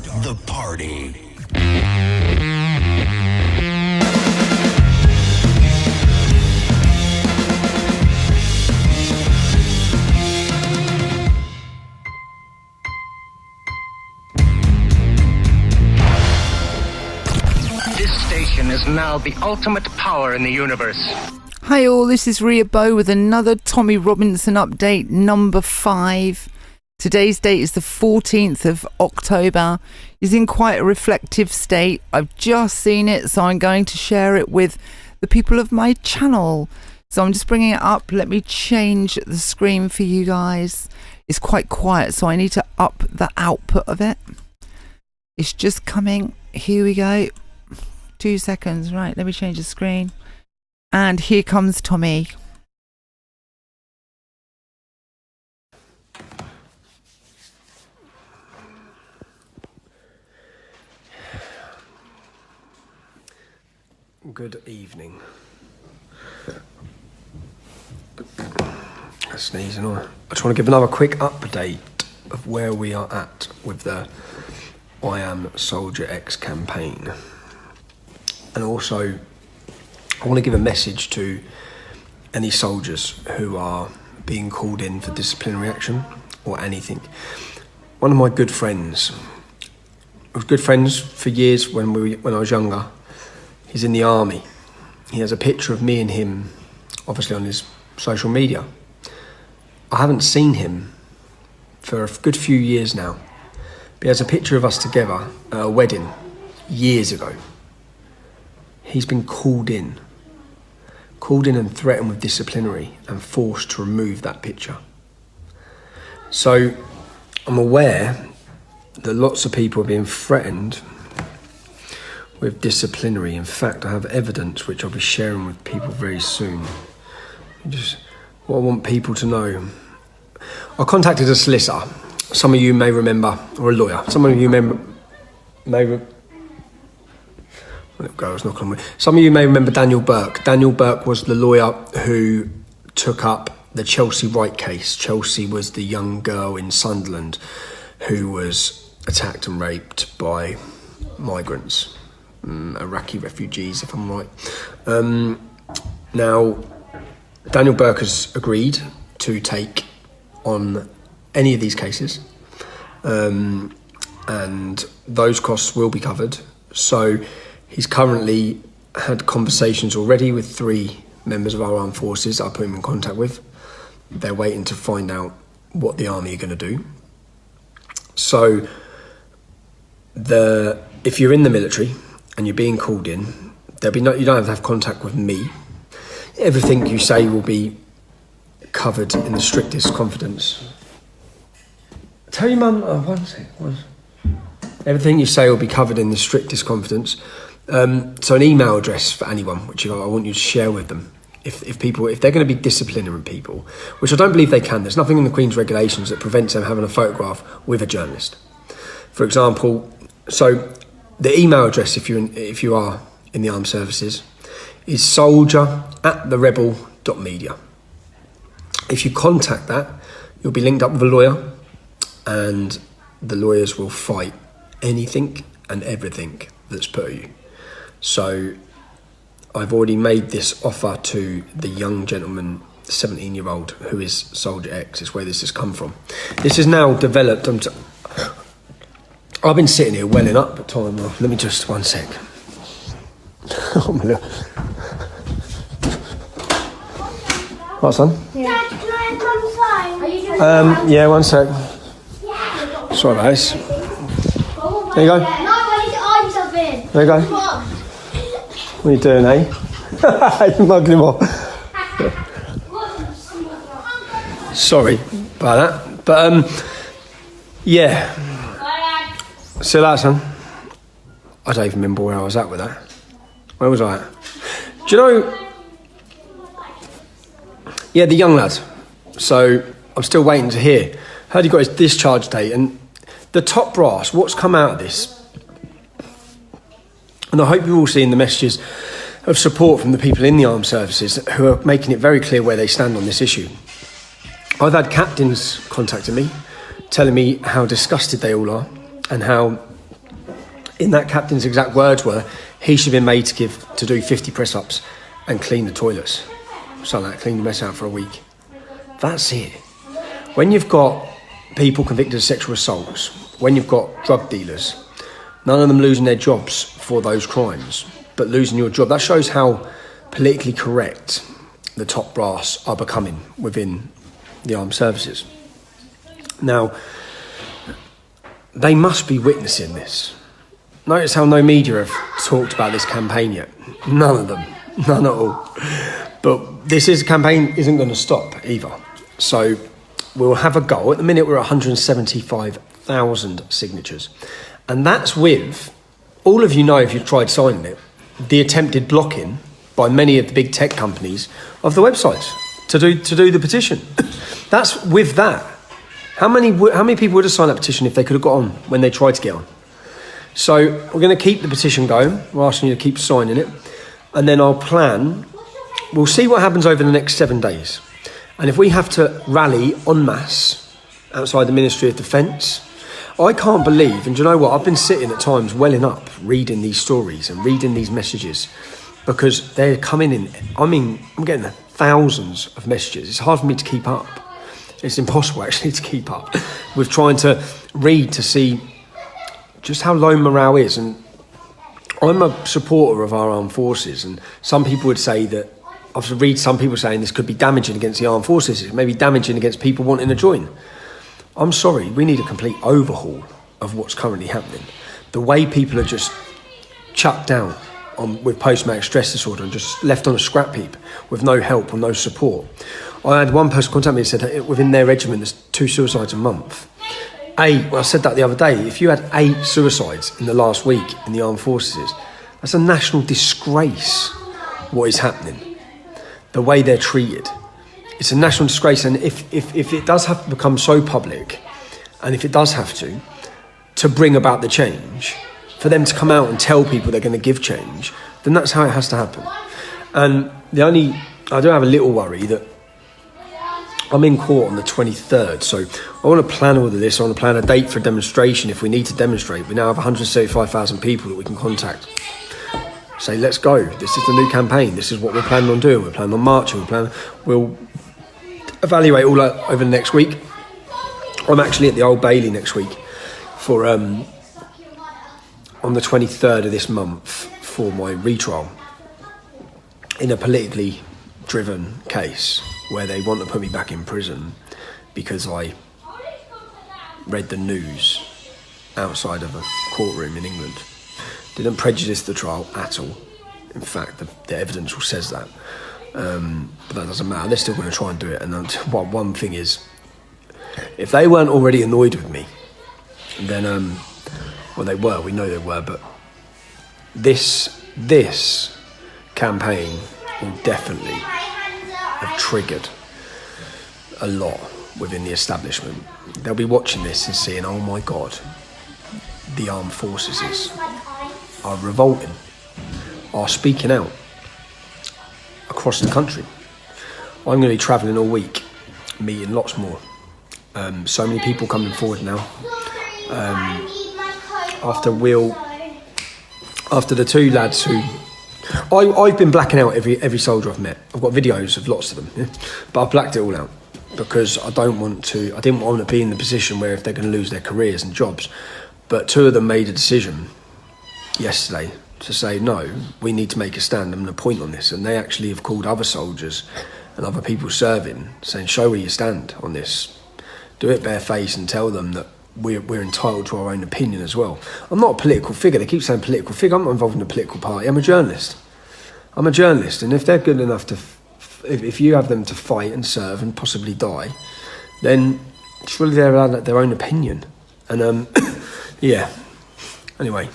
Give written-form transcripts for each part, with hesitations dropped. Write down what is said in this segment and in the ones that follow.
the party. This station is now the ultimate power in the universe. Hi all, this is Ria Bow with another Tommy Robinson update, number 5. Today's date is the 14th of October. He's in quite a reflective state. I've just seen it, so I'm going to share it with the people of my channel. So I'm just bringing it up. Let me change the screen for you guys. It's quite quiet, so I need to up the output of it. It's just coming. Here we go. 2 seconds. Right, let me change the screen. And here comes Tommy. Good evening. I sneeze and all. I just want to give another quick update of where we are at with the I Am Soldier X campaign. And also, I want to give a message to any soldiers who are being called in for disciplinary action or anything. One of my good friends, I was good friends for years when I was younger. He's in the army. He has a picture of me and him, obviously on his social media. I haven't seen him for a good few years now. But he has a picture of us together at a wedding years ago. He's been called in and threatened with disciplinary and forced to remove that picture. So I'm aware that lots of people are being threatened with disciplinary. In fact, I have evidence which I'll be sharing with people very soon. Just what I want people to know. I contacted a solicitor. Some of you may remember, or a lawyer. Some of you Some of you may remember Daniel Burke. Daniel Burke was the lawyer who took up the Chelsea Wright case. Chelsea was the young girl in Sunderland who was attacked and raped by migrants, Iraqi refugees, if I'm right. Now, Daniel Burke has agreed to take on any of these cases, and those costs will be covered. So he's currently had conversations already with 3 members of our armed forces I put him in contact with. They're waiting to find out what the army are going to do. So if you're in the military and you're being called in, you don't have to have contact with me. Everything you say will be covered in the strictest confidence. Tell your mum, everything you say will be covered in the strictest confidence. So an email address for anyone, which I want you to share with them. If they're going to be disciplining people, which I don't believe they can. There's nothing in the Queen's regulations that prevents them having a photograph with a journalist. For example, so the email address, if you are in the armed services, is soldier@therebel.media. If you contact that, you'll be linked up with a lawyer, and the lawyers will fight anything and everything that's put at you. So I've already made this offer to the young gentleman, 17-year-old, who is Soldier X. Is where this has come from. This is now developed. I've been sitting here welling up at time. Let me just, one sec. What, son? Dad, can I have Mum's phone? Are you doing Yeah, one sec. Sorry about this. There you go. No, I need to iron something. There you go. Come on. What are you doing, eh? You're mugging him off. Sorry about that. But, yeah. See that, son? I don't even remember where I was at with that. Where was I at? Do you know... Yeah, the young lad. So I'm still waiting to hear. Heard he got his discharge date, and the top brass, what's come out of this, and I hope you're all seeing the messages of support from the people in the armed services who are making it very clear where they stand on this issue. I've had captains contacting me, telling me how disgusted they all are and how in that captain's exact words were, he should have been made to do 50 press-ups and clean the toilets. So that clean the mess out for a week. That's it. When you've got people convicted of sexual assaults, when you've got drug dealers, none of them losing their jobs for those crimes, but losing your job, that shows how politically correct the top brass are becoming within the armed services. Now, they must be witnessing this. Notice how no media have talked about this campaign yet. None of them. None at all. But this campaign isn't going to stop either. So we'll have a goal. At the minute, we're at 175,000 signatures. And that's with, all of you know if you've tried signing it, the attempted blocking by many of the big tech companies of the websites to do the petition. That's with that. How many people would have signed that petition if they could have got on when they tried to get on? So we're going to keep the petition going. We're asking you to keep signing it. And then our plan, we'll see what happens over the next 7 days. And if we have to rally en masse outside the Ministry of Defence, I can't believe, and do you know what, I've been sitting at times welling up reading these stories and reading these messages because they're coming in. I mean, I'm getting thousands of messages. It's hard for me to keep up. It's impossible actually to keep up with trying to read to see just how low morale is. And I'm a supporter of our armed forces, and some people would say that, I've read some people saying this could be damaging against the armed forces, it may be damaging against people wanting to join. I'm sorry, we need a complete overhaul of what's currently happening. The way people are just chucked down with post-traumatic stress disorder and just left on a scrap heap with no help or no support. I had one person contact me and said that within their regiment there's 2 suicides a month. I said that the other day, if you had 8 suicides in the last week in the armed forces, that's a national disgrace what is happening. The way they're treated. It's a national disgrace, and if it does have to become so public, and if it does have to bring about the change, for them to come out and tell people they're going to give change, then that's how it has to happen. And I do have a little worry that I'm in court on the 23rd, so I want to plan all of this. I want to plan a date for a demonstration if we need to demonstrate. We now have 175,000 people that we can contact. Say, let's go. This is the new campaign. This is what we're planning on doing. We're planning on marching. We'll evaluate all that over the next week. I'm actually at the Old Bailey next week for on the 23rd of this month for my retrial in a politically driven case where they want to put me back in prison because I read the news outside of a courtroom in England. Didn't prejudice the trial at all. In fact, the evidence all says that. But that doesn't matter. They're still going to try and do it. And one thing is, if they weren't already annoyed with me, then, well, they were. We know they were. But this campaign will definitely have triggered a lot within the establishment. They'll be watching this and saying, oh my God, the armed forces are revolting, are speaking out across the country. I'm going to be travelling all week, meeting lots more. So many people coming forward now. After the 2 lads who... I've been blacking out every soldier I've met. I've got videos of lots of them, yeah? But I've blacked it all out because I didn't want to be in the position where if they're going to lose their careers and jobs. But 2 of them made a decision yesterday to say, no, we need to make a stand and a point on this. And they actually have called other soldiers and other people serving, saying, show where you stand on this. Do it barefaced and tell them that we're entitled to our own opinion as well. I'm not a political figure. They keep saying political figure. I'm not involved in a political party. I'm a journalist. And if they're good enough to, if you have them to fight and serve and possibly die, then surely they're allowed their own opinion. And yeah. Anyway,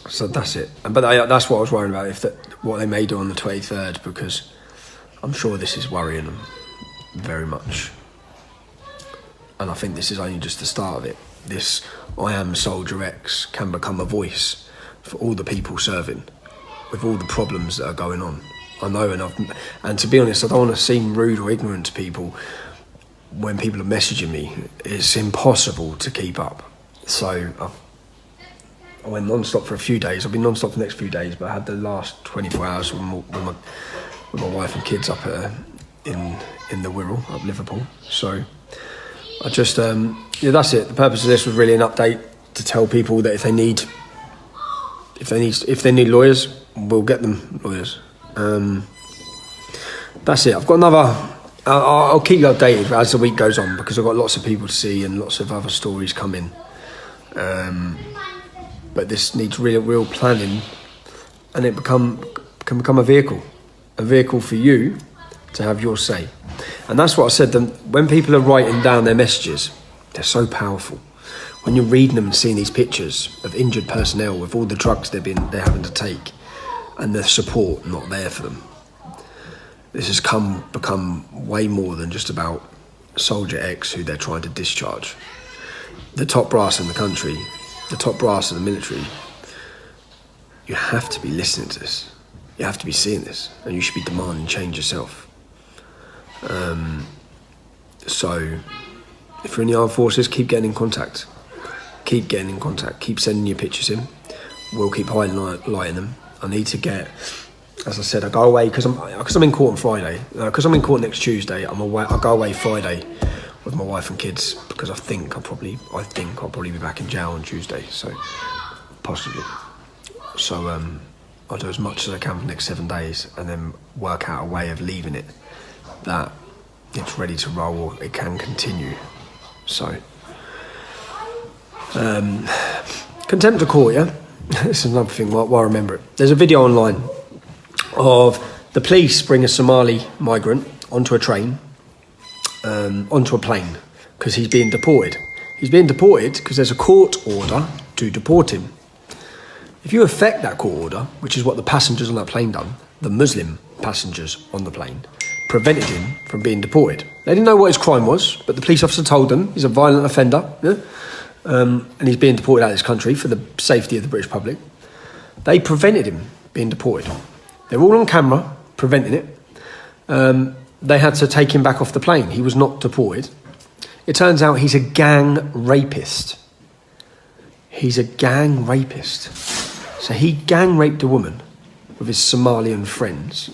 so that's it. But that's what I was worried about, what they may do on the 23rd, because I'm sure this is worrying them very much. And I think this is only just the start of it. This I Am Soldier X can become a voice for all the people serving with all the problems that are going on. I know, and to be honest, I don't want to seem rude or ignorant to people when people are messaging me. It's impossible to keep up. So I went non-stop for a few days. I've been non-stop for the next few days, but I had the last 24 hours with my wife and kids up in the Wirral, up Liverpool. So I just, that's it. The purpose of this was really an update to tell people that if they need lawyers, we'll get them lawyers. That's it. I've got another. I'll keep you updated as the week goes on, because I've got lots of people to see and lots of other stories coming. But this needs real planning, and it can become a vehicle for you to have your say. And that's what I said. When people are writing down their messages, they're so powerful. When you're reading them and seeing these pictures of injured personnel with all the drugs they're having to take, and the support not there for them, this has become way more than just about Soldier X, who they're trying to discharge. The top brass in the country, the top brass in the military, you have to be listening to this. You have to be seeing this, and you should be demanding change yourself. So, if you're in the armed forces, keep getting in contact. Keep sending your pictures in. We'll keep highlighting them. I need to get, as I said, I go away because I'm in court on Friday. Because I'm in court next Tuesday, I go away Friday with my wife and kids, because I think I'll probably be back in jail on Tuesday. So possibly. So I'll do as much as I can for the next 7 days, and then work out a way of leaving it that it's ready to roll, or it can continue. So contempt of court, yeah. This is another thing while I remember it. There's a video online of the police bring a Somali migrant onto a train, onto a plane, because he's being deported. He's being deported because there's a court order to deport him. If you affect that court order, which is what the passengers on that plane done, the Muslim passengers on the plane, prevented him from being deported. They didn't know what his crime was, but the police officer told them he's a violent offender, yeah? And he's being deported out of this country for the safety of the British public. They prevented him being deported. They were all on camera preventing it. They had to take him back off the plane. He was not deported. It turns out he's a gang rapist. He's a gang rapist. So he gang raped a woman with his Somalian friends.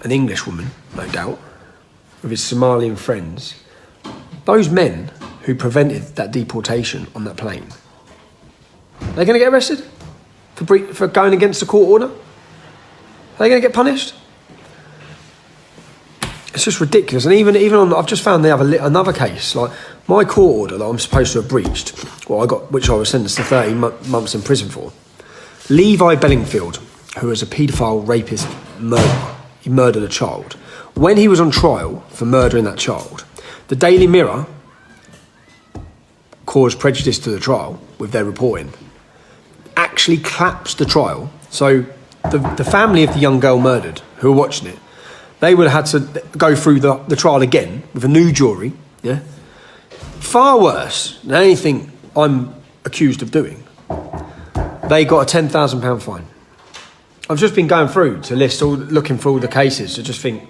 An English woman, no doubt, with his Somalian friends. Those men who prevented that deportation on that plane, they're going to get arrested for going against the court order? Are they going to get punished? It's just ridiculous. And even on, I've just found they have another case, like my court order that I'm supposed to have breached, which I was sentenced to 30 months in prison for. Levi Bellingfield, who was a paedophile rapist murderer, he murdered a child. When he was on trial for murdering that child, the Daily Mirror caused prejudice to the trial with their reporting, actually collapsed the trial. So the family of the young girl murdered, who were watching it, they would have had to go through the trial again with a new jury, yeah? Far worse than anything I'm accused of doing. They got a £10,000 fine. I've just been going through to looking for all the cases to just think,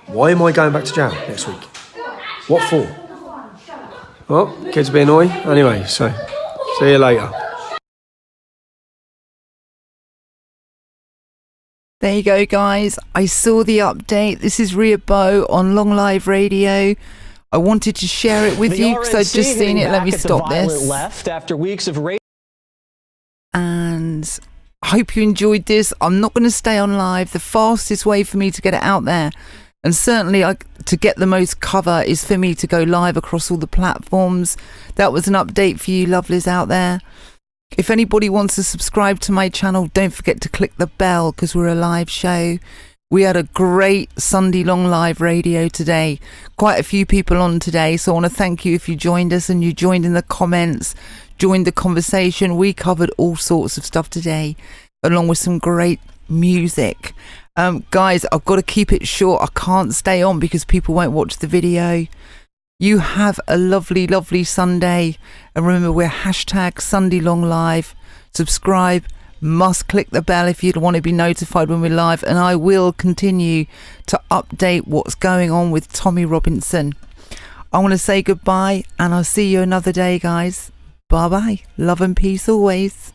why am I going back to jail next week? What for? Well, kids be annoying. Anyway, so see you later. There you go, guys. I saw the update. This is Ria Bow on Long Live Radio. I wanted to share it with you because I'd just seen it. Let me stop this. Left after weeks of and I hope you enjoyed this. I'm not going to stay on live. The fastest way for me to get it out there, and certainly to get the most cover, is for me to go live across all the platforms. That was an update for you lovelies out there. If anybody wants to subscribe to my channel, don't forget to click the bell, because we're a live show. We had a great Sunday Long Live Radio today. Quite a few people on today, so I want to thank you if you joined us and you joined in the comments, joined the conversation. We covered all sorts of stuff today, along with some great music. Guys, I've got to keep it short. I can't stay on because people won't watch the video. You have a lovely, lovely Sunday. And remember, we're hashtag Sunday Long Live. Subscribe. Must click the bell if you'd want to be notified when we're live. And I will continue to update what's going on with Tommy Robinson. I want to say goodbye, and I'll see you another day, guys. Bye bye. Love and peace always.